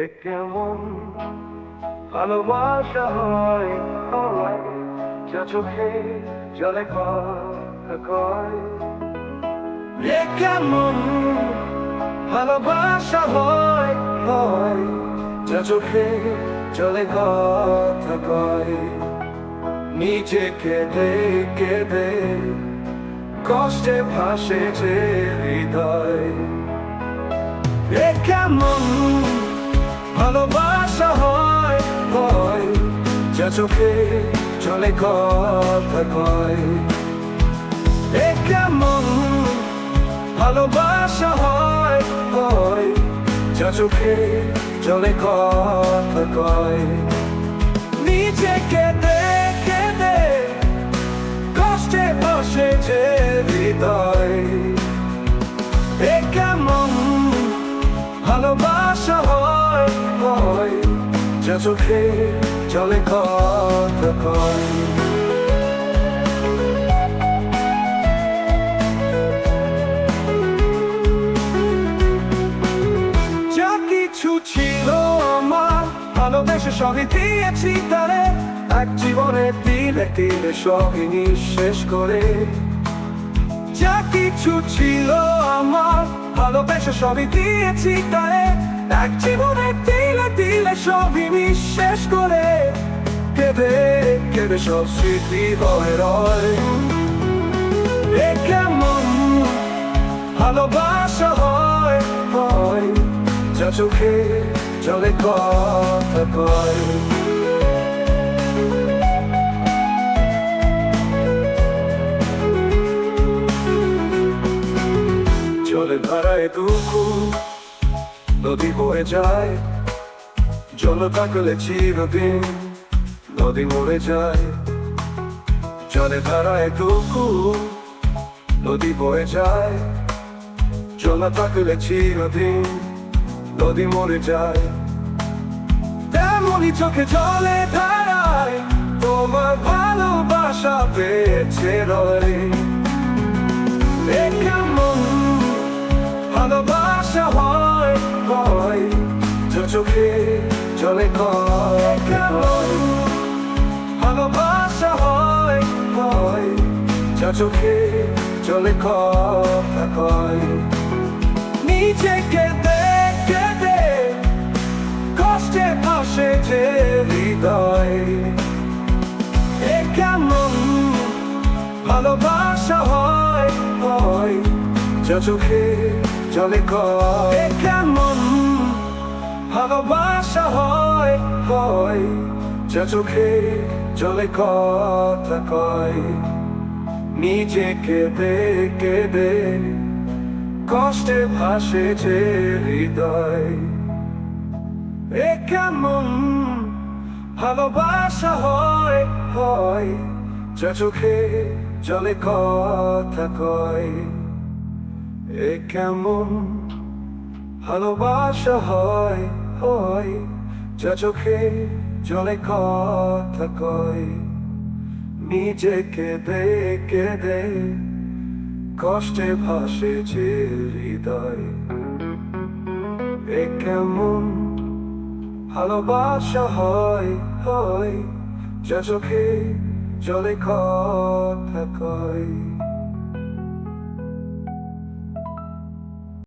এ কেমন ভালোবাসা হয় হয়, যা চোখে জলে কথা কয়। এ কেমন ভালোবাসা হয় হয়, যা চোখে জলে কথা কয়। নিজেকে কেঁদে কষ্টে ভাসে যে হৃদয়। এ কেমন ভালোবাসা হয় হয়, যা চোখে চলে কথা কয়। এ কেমন ভালোবাসা হয় হয়, যা চোখে চলে কথা কয়। নিজেকে দেখে দে কষ্টে বসে যে হৃদয়। এ কেমন ভালোবাসা হয় হয়, যা চোখে চলে কথা কয়। যা কিছু ছিল আমার ভালোবেসে সবই দিয়েছি তারে, এক জীবনে দিলে দিলে সবই নিঃশেষ করে। যা কিছু ছিল আমার ভালোবেসে সবই দিয়েছি তারে, এক জীবনে দিলে দিলে সবই নিঃশেষ করে। কেঁদে কেঁদে সব স্মৃতি হয়ে রয়। এ কেমন ভালোবাসা হয় হয়, যা চোখে চলে কথা কয়। জলের ধারায় দুঃখ নদী বয়ে যায়, জল থাকলে চিরদিন নদী মরে যায়। জলের ধারায় দুঃখ নদী বয়ে যায়, জল থাকলে চিরদিন নদী মরে যায়। তেমনি চোখে জলে ধারায় তোমার ভালোবাসা পেয়েছে রয়। এ কেমন ভালোবাসা হয় হয়, যা চোখে চলে কথা কয়। ভালোবাসা হয় হয়, যা চোখে চলে কথা কয়। নিজেকে দেখে দে কষ্টে ভাসে যে হৃদয়। এ কেমন ভালোবাসা হয় হয়, যা চোখে চলে কথা। এ কেমন ভালোবাসা হয় হয়, যা চোখে চলে কথা কয়। নিজেকে দেখে দে কষ্টে ভাসে যে হৃদয়। এ কেমন ভালোবাসা হয় হয়, যা চোখে চলে কথা কয়। এ কেমন ভালোবাসা হয় হয়, যা চোখে চলে কথা কয়। নিজেকে দেখে দে কষ্টে ভাসে যে হৃদয়। এ কেমন ভালোবাসা হয় হয়, যা চোখে চলে কথা কয়।